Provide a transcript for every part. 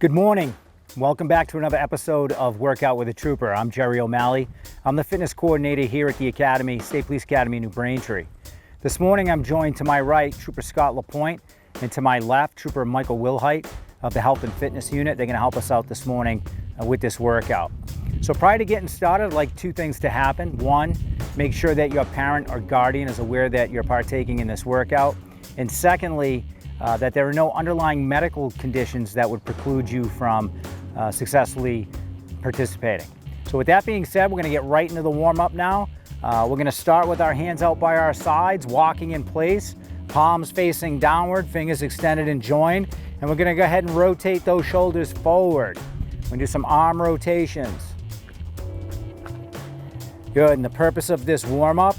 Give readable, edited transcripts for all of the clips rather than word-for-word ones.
Good morning. Welcome back to another episode of Workout with a Trooper. I'm Jerry O'Malley. I'm the fitness coordinator here at the Academy, State Police Academy in New Braintree. This morning I'm joined to my right, Trooper Scott LaPointe, and to my left, Trooper Michael Wilhite of the Health and Fitness Unit. They're going to help us out this morning with this workout. So prior to getting started, I'd like two things to happen. One, make sure that your parent or guardian is aware that you're partaking in this workout. And secondly, that there are no underlying medical conditions that would preclude you from successfully participating. So with that being said, we're going to get right into the warm-up now. We're going to start with our hands out by our sides, walking in place, palms facing downward, fingers extended and joined. And we're going to go ahead and rotate those shoulders forward. We're going to do some arm rotations. Good, and the purpose of this warm-up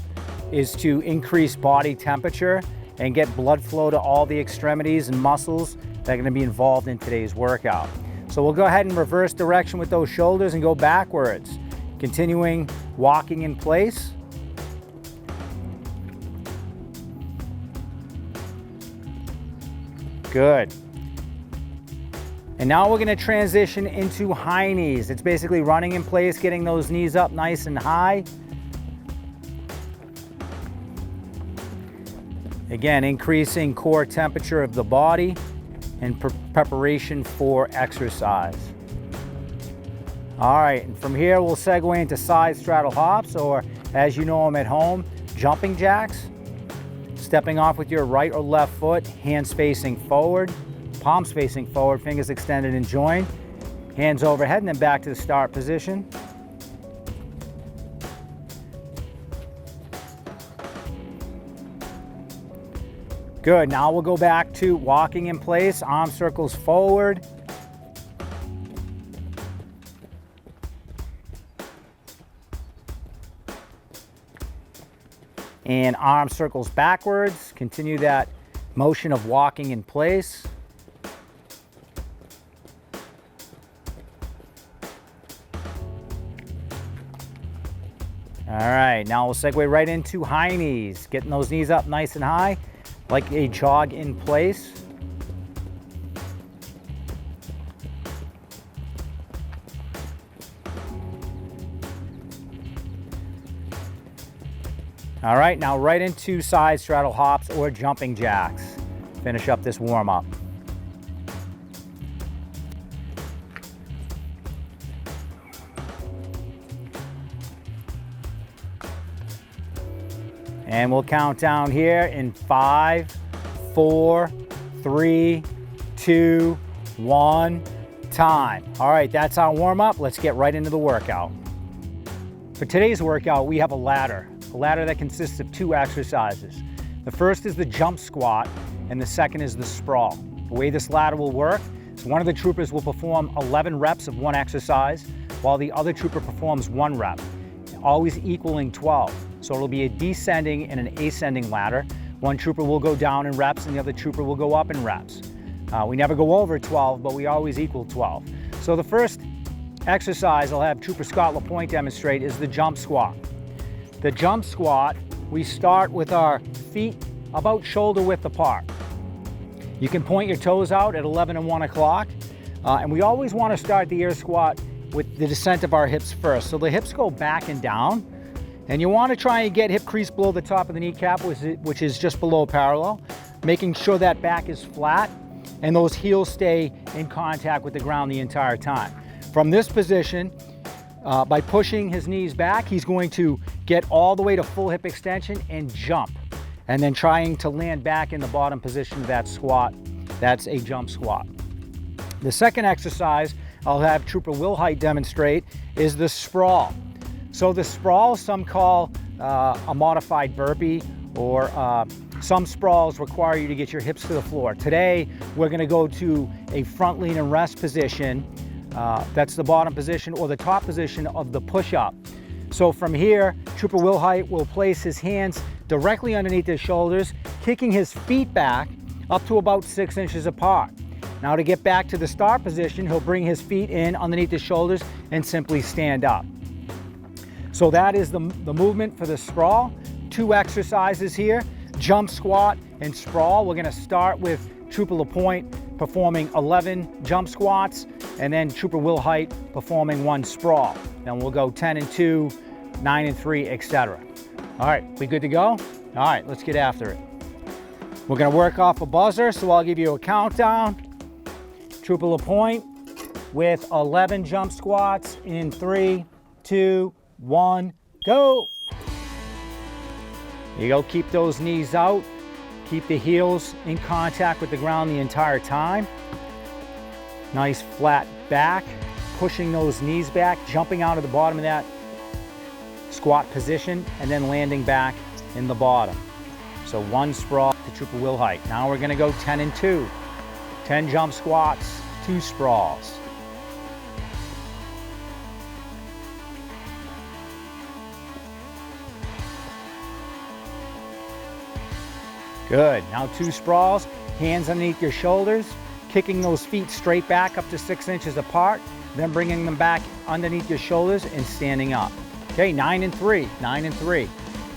is to increase body temperature and get blood flow to all the extremities and muscles that are going to be involved in today's workout. So we'll go ahead and reverse direction with those shoulders and go backwards. Continuing walking in place. Good. And now we're going to transition into high knees. It's basically running in place, getting those knees up nice and high. Again, increasing core temperature of the body in preparation for exercise. All right, and from here we'll segue into side straddle hops, or as you know them at home, jumping jacks. Stepping off with your right or left foot, hands facing forward, palms facing forward, fingers extended and joined, hands overhead, and then back to the start position. Good, now we'll go back to walking in place, arm circles forward. And arm circles backwards. Continue that motion of walking in place. All right, now we'll segue right into high knees. Getting those knees up nice and high, like a jog in place. All right, now right into side straddle hops or jumping jacks. Finish up this warm-up. And we'll count down here in 5, 4, 3, 2, 1, time. All right, that's our warm-up. Let's get right into the workout. For today's workout, we have a ladder that consists of two exercises. The first is the jump squat, and the second is the sprawl. The way this ladder will work is one of the troopers will perform 11 reps of one exercise, while the other trooper performs 1 rep, always equaling 12. So it'll be a descending and an ascending ladder. One trooper will go down in reps and the other trooper will go up in reps. We never go over 12, but we always equal 12. So the first exercise I'll have Trooper Scott LaPointe demonstrate is the jump squat. The jump squat, we start with our feet about shoulder width apart. You can point your toes out at 11 and 1 o'clock. And we always want to start the air squat with the descent of our hips first. So the hips go back and down. And you want to try and get hip crease below the top of the kneecap, which is just below parallel, making sure that back is flat and those heels stay in contact with the ground the entire time. From this position, by pushing his knees back, he's going to get all the way to full hip extension and jump, and then trying to land back in the bottom position of that squat. That's a jump squat. The second exercise I'll have Trooper Wilhite demonstrate is the sprawl. So the sprawl, some call a modified burpee, or some sprawls require you to get your hips to the floor. Today, we're gonna go to a front lean and rest position. That's the bottom position or the top position of the push-up. So from here, Trooper Wilhite will place his hands directly underneath his shoulders, kicking his feet back up to about 6 inches apart. Now to get back to the start position, he'll bring his feet in underneath his shoulders and simply stand up. So that is the movement for the sprawl. 2 exercises here, jump squat and sprawl. We're gonna start with Trooper LaPointe performing 11 jump squats, and then Trooper Will Height performing 1 sprawl. Then we'll go 10 and 2, 9 and 3, etc. All right, we good to go? All right, let's get after it. We're gonna work off a buzzer, so I'll give you a countdown. Trooper LaPointe with 11 jump squats in 3, 2, 1, go. There you go, keep those knees out. Keep the heels in contact with the ground the entire time. Nice flat back, pushing those knees back, jumping out of the bottom of that squat position, and then landing back in the bottom. So 1 sprawl to Trooper Will Height. Now we're gonna go 10 and 2. 10 jump squats, 2 sprawls. Good, now 2 sprawls, hands underneath your shoulders, kicking those feet straight back up to 6 inches apart, then bringing them back underneath your shoulders and standing up. Okay, 9 and 3, 9 and 3.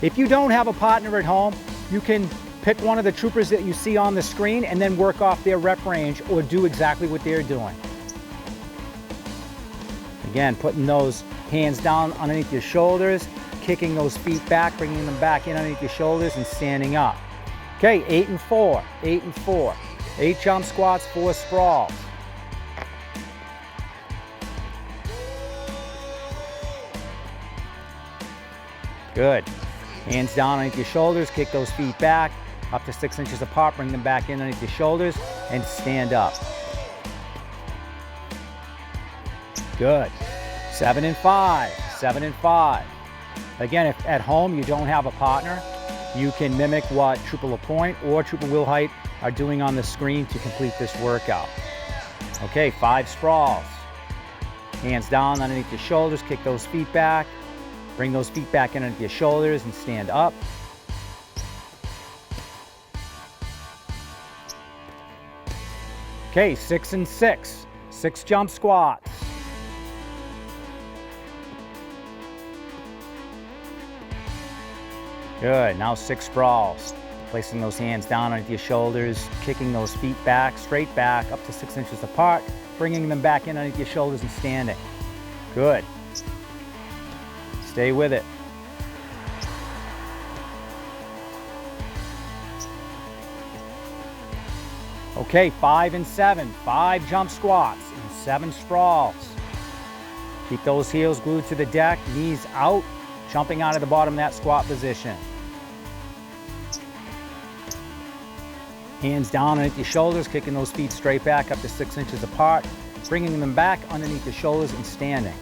If you don't have a partner at home, you can pick one of the troopers that you see on the screen and then work off their rep range or do exactly what they're doing. Again, putting those hands down underneath your shoulders, kicking those feet back, bringing them back in underneath your shoulders and standing up. Okay, 8 and 4, 8 and 4. 8 jump squats, 4 sprawls. Good. Hands down underneath your shoulders, kick those feet back, up to 6 inches apart, bring them back in underneath your shoulders, and stand up. Good. 7 and 5, 7 and 5. Again, if at home you don't have a partner, you can mimic what Trooper LaPointe or Trooper Will Height are doing on the screen to complete this workout. Okay, 5 sprawls. Hands down underneath your shoulders, kick those feet back, bring those feet back in underneath your shoulders and stand up. Okay, 6 and 6, 6 jump squats. Good, now 6 sprawls. Placing those hands down underneath your shoulders, kicking those feet back, straight back, up to 6 inches apart, bringing them back in underneath your shoulders and standing. Good. Stay with it. Okay, 5 and 7, 5 jump squats and 7 sprawls. Keep those heels glued to the deck, knees out, jumping out of the bottom of that squat position. Hands down underneath your shoulders, kicking those feet straight back up to 6 inches apart, bringing them back underneath your shoulders and standing.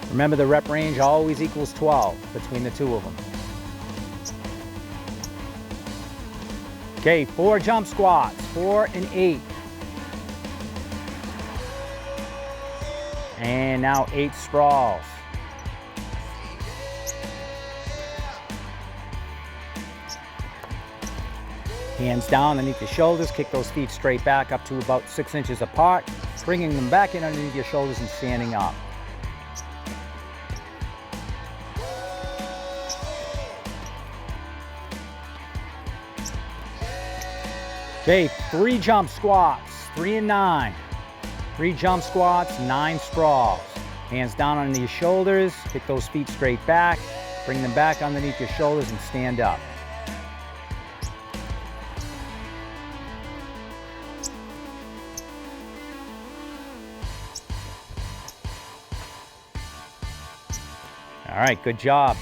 Remember, the rep range always equals 12 between the two of them. Okay, 4 jump squats, 4 and 8. And now 8 sprawls. Hands down underneath your shoulders, kick those feet straight back up to about 6 inches apart, bringing them back in underneath your shoulders and standing up. Okay, 3 jump squats, 3 and 9. 3 jump squats, 9 sprawls. Hands down underneath your shoulders, kick those feet straight back, bring them back underneath your shoulders and stand up. All right, good job.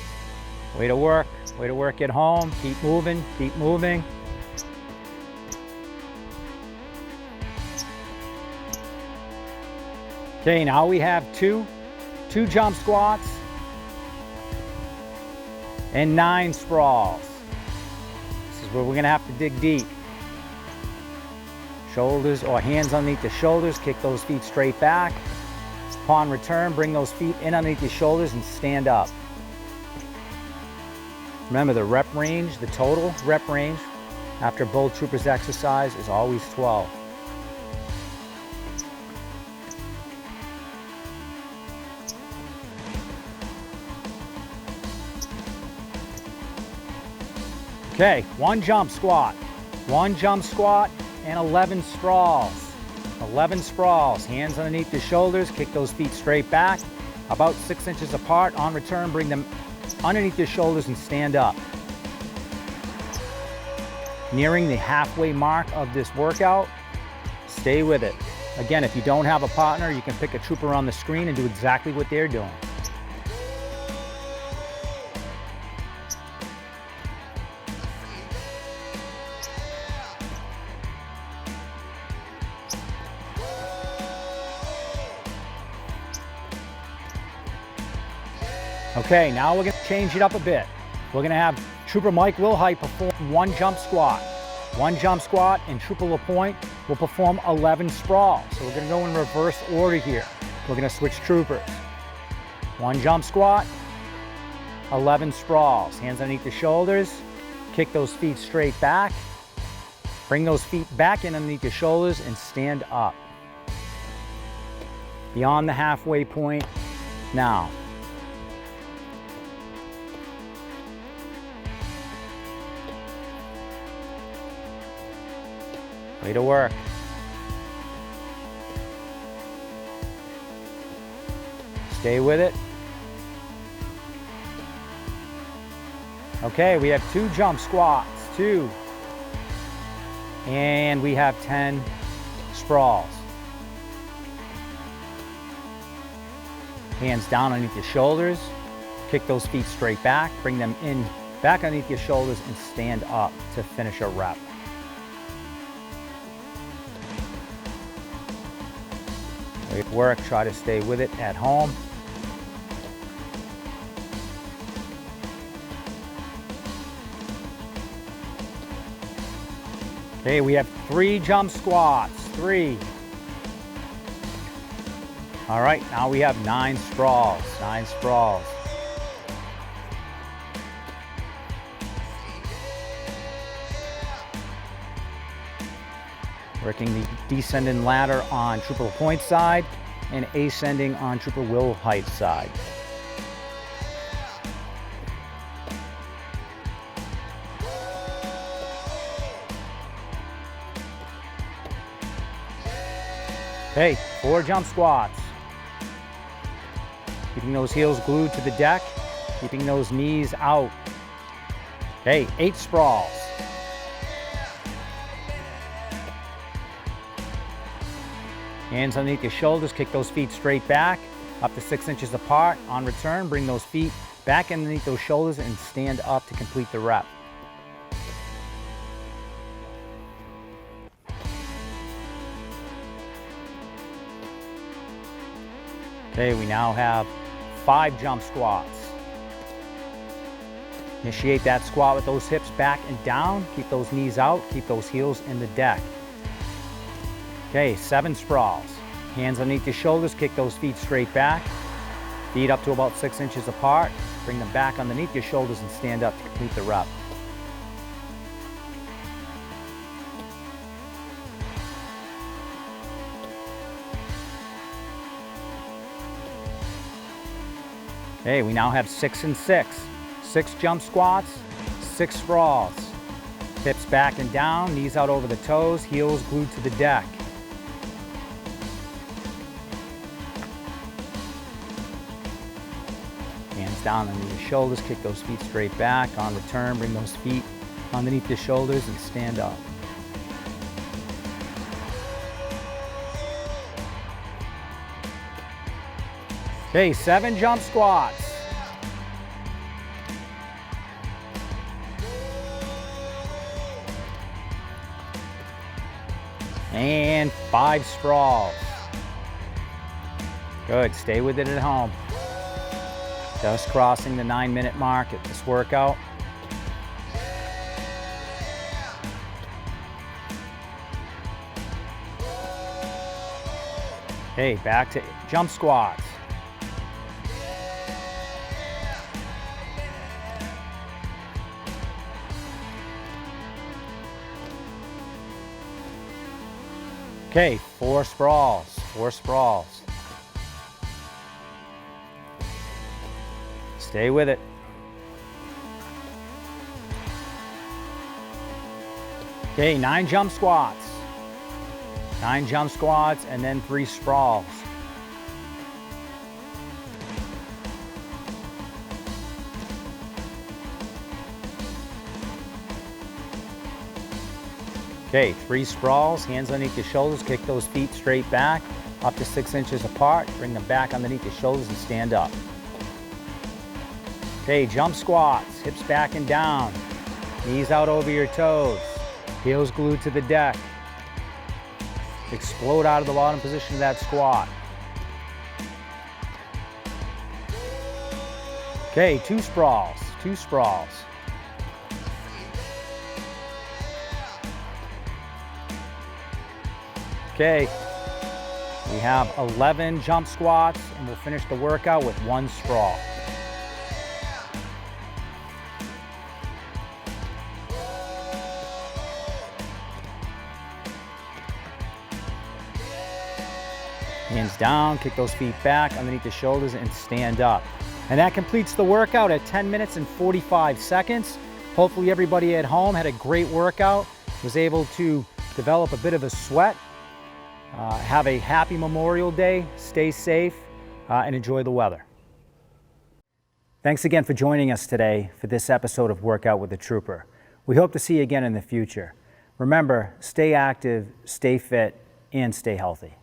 Way to work at home. Keep moving, keep moving. Okay, now we have two jump squats and 9 sprawls. This is where we're gonna have to dig deep. Shoulders or hands underneath the shoulders, kick those feet straight back. Upon return, bring those feet in underneath your shoulders and stand up. Remember, the rep range, the total rep range after both troopers exercise is always 12. Okay, 1 jump squat. 1 jump squat, and 11 sprawls. 11 sprawls. Hands underneath the shoulders, kick those feet straight back, about 6 inches apart. On return, bring them underneath your shoulders and stand up. Nearing the halfway mark of this workout, stay with it. Again, if you don't have a partner, you can pick a trooper on the screen and do exactly what they're doing. Okay, now we're going to change it up a bit. We're going to have Trooper Mike Wilhite perform 1 jump squat. 1 jump squat, and Trooper LaPointe will perform 11 sprawls. So we're going to go in reverse order here. We're going to switch troopers. 1 jump squat, 11 sprawls. Hands underneath the shoulders. Kick those feet straight back. Bring those feet back in underneath your shoulders and stand up. Beyond the halfway point now. Way to work. Stay with it. Okay, we have 2 jump squats, 2. And we have 10 sprawls. Hands down underneath your shoulders. Kick those feet straight back. Bring them in back underneath your shoulders and stand up to finish a rep. Great work. Try to stay with it at home. Okay, we have 3 jump squats, 3. All right, now we have 9 sprawls, 9 sprawls. Working the descending ladder on Trooper LaPointe's side and ascending on Trooper Wilhite's side. Okay, 4 jump squats. Keeping those heels glued to the deck, keeping those knees out. Okay, 8 sprawls. Hands underneath your shoulders, kick those feet straight back, up to 6 inches apart. On return, bring those feet back underneath those shoulders and stand up to complete the rep. Okay, we now have 5 jump squats. Initiate that squat with those hips back and down. Keep those knees out, keep those heels in the deck. Okay, 7 sprawls. Hands underneath your shoulders, kick those feet straight back. Feet up to about 6 inches apart. Bring them back underneath your shoulders and stand up to complete the rep. Okay, we now have 6 and 6. 6 jump squats, 6 sprawls. Hips back and down, knees out over the toes, heels glued to the deck. Hands down under your shoulders, kick those feet straight back. On return, bring those feet underneath your shoulders and stand up. Okay, 7 jump squats. And 5 sprawls. Good, stay with it at home. Just crossing the 9-minute mark at this workout. Okay, back to jump squats. Okay, 4 sprawls, 4 sprawls. Stay with it. Okay, 9 jump squats. 9 jump squats and then 3 sprawls. Okay, 3 sprawls, hands underneath your shoulders, kick those feet straight back, up to 6 inches apart, bring them back underneath your shoulders and stand up. Okay, jump squats, hips back and down, knees out over your toes, heels glued to the deck. Explode out of the bottom position of that squat. Okay, 2 sprawls, 2 sprawls. Okay, we have 11 jump squats and we'll finish the workout with 1 sprawl. Hands down, kick those feet back underneath the shoulders and stand up. And that completes the workout at 10 minutes and 45 seconds. Hopefully everybody at home had a great workout, was able to develop a bit of a sweat. Have a happy Memorial Day, stay safe, and enjoy the weather. Thanks again for joining us today for this episode of Workout with the Trooper. We hope to see you again in the future. Remember, stay active, stay fit, and stay healthy.